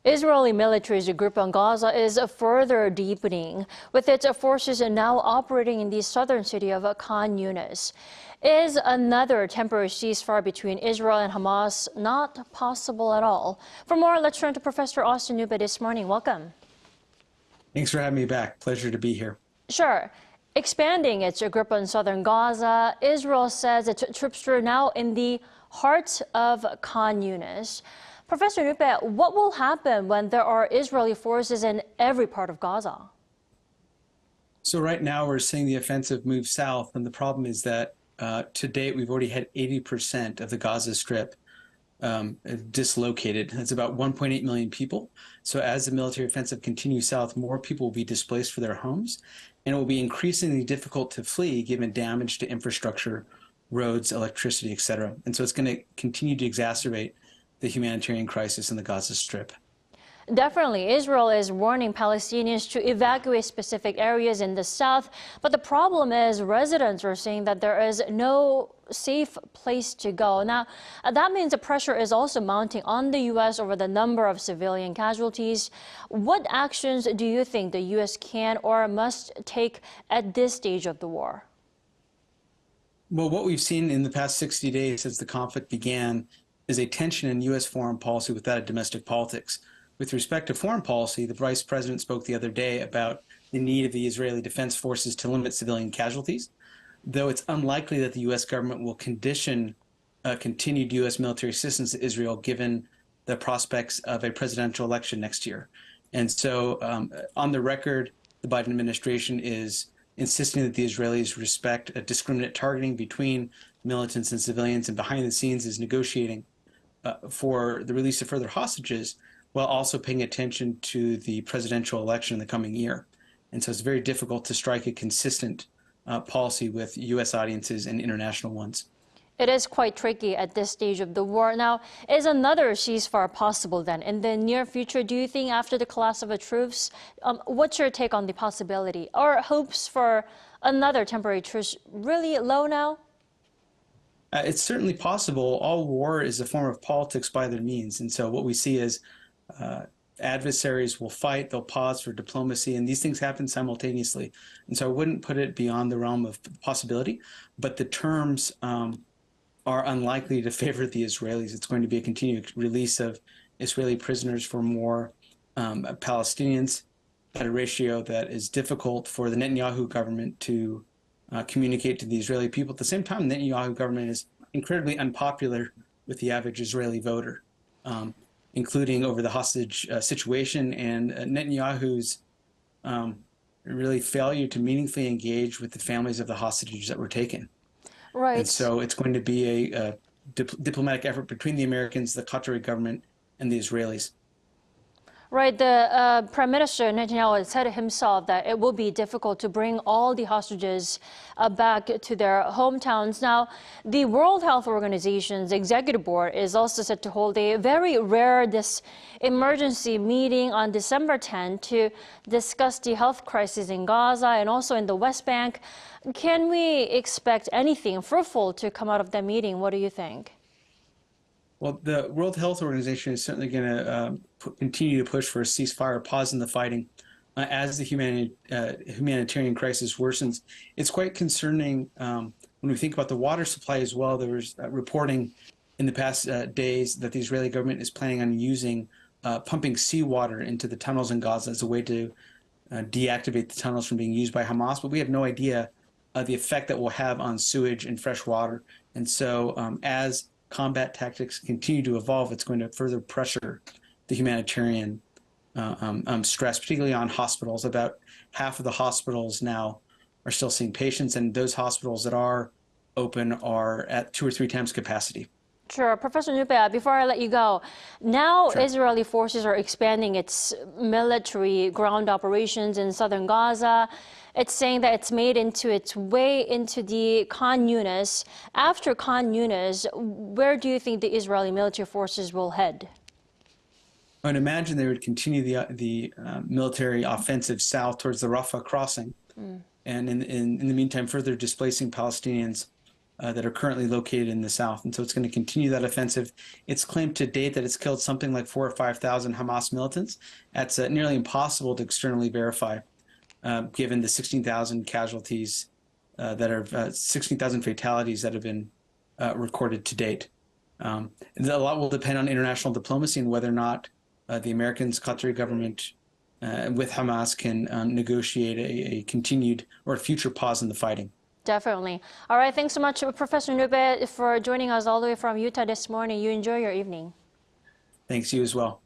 Israeli military's grip on Gaza is further deepening, with its forces now operating in the southern city of Khan Younis. Is another temporary ceasefire between Israel and Hamas not possible at all? For more, let's turn to Professor Austin Knuppe this morning. Welcome. Thanks for having me back. Pleasure to be here. Sure. Expanding its grip on southern Gaza, Israel says its troops are now in the heart of Khan Younis. Professor Knuppe, what will happen when there are Israeli forces in every part of Gaza? So right now we're seeing the offensive move south, and the problem is that to date we've already had 80% of the Gaza Strip dislocated. That's about 1.8 million people. So as the military offensive continues south, more people will be displaced for their homes, and it will be increasingly difficult to flee given damage to infrastructure, roads, electricity, etc. And so it's going to continue to exacerbate the humanitarian crisis in the Gaza Strip. Definitely. Israel is warning Palestinians to evacuate specific areas in the south. But the problem is residents are saying that there is no safe place to go. Now, that means the pressure is also mounting on the U.S. over the number of civilian casualties. What actions do you think the U.S. can or must take at this stage of the war? Well, what we've seen in the past 60 days since the conflict began is a tension in U.S. foreign policy with that of domestic politics. With respect to foreign policy, the vice president spoke the other day about the need of the Israeli Defense Forces to limit civilian casualties, though it's unlikely that the U.S. government will condition continued U.S. military assistance to Israel given the prospects of a presidential election next year. And so on the record, the Biden administration is insisting that the Israelis respect a discriminate targeting between militants and civilians, and behind the scenes is negotiating for the release of further hostages, while also paying attention to the presidential election in the coming year. And so it's very difficult to strike a consistent policy with U.S. audiences and international ones. It is quite tricky at this stage of the war. Now, is another ceasefire possible then in the near future, do you think, after the collapse of the troops? What's your take on the possibility? Are hopes for another temporary truce really low now? It's certainly possible. All war is a form of politics by their means. And so what we see is adversaries will fight, they'll pause for diplomacy, and these things happen simultaneously. And so I wouldn't put it beyond the realm of possibility, but the terms are unlikely to favor the Israelis. It's going to be a continued release of Israeli prisoners for more Palestinians at a ratio that is difficult for the Netanyahu government to communicate to the Israeli people. At the same time, the Netanyahu government is incredibly unpopular with the average Israeli voter, including over the hostage situation and Netanyahu's really failure to meaningfully engage with the families of the hostages that were taken. Right. And so it's going to be a diplomatic effort between the Americans, the Qatari government, and the Israelis. Right. The Prime Minister Netanyahu said himself that it will be difficult to bring all the hostages back to their hometowns. Now, the World Health Organization's executive board is also set to hold a very rare emergency meeting on December 10 to discuss the health crisis in Gaza and also in the West Bank. Can we expect anything fruitful to come out of that meeting? What do you think? Well, the World Health Organization is certainly going to continue to push for a ceasefire, pause in the fighting as the humanitarian crisis worsens. It's quite concerning when we think about the water supply as well. There was reporting in the past days that the Israeli government is planning on using pumping seawater into the tunnels in Gaza as a way to deactivate the tunnels from being used by Hamas. But we have no idea the effect that will have on sewage and fresh water. And so as combat tactics continue to evolve, it's going to further pressure the humanitarian stress, particularly on hospitals. About half of the hospitals now are still seeing patients, and those hospitals that are open are at 2 or 3 times capacity. Sure. Professor Knuppe, before I let you go, now Sure. Israeli forces are expanding its military ground operations in southern Gaza. It's saying that it's made its way into the Khan Younis. After Khan Younis, where do you think the Israeli military forces will head? I would imagine they would continue the military offensive south towards the Rafah crossing, and in the meantime, further displacing Palestinians that are currently located in the south. And so it's going to continue that offensive. It's claimed to date that it's killed something like 4,000 or 5,000 Hamas militants. That's nearly impossible to externally verify, given the 16,000 casualties 16,000 fatalities that have been recorded to date. A lot will depend on international diplomacy and whether or not the Americans, Qatari government, with Hamas can negotiate a continued or a future pause in the fighting. Definitely. All right. Thanks so much, Professor Knuppe, for joining us all the way from Utah this morning. You enjoy your evening. Thanks, you as well.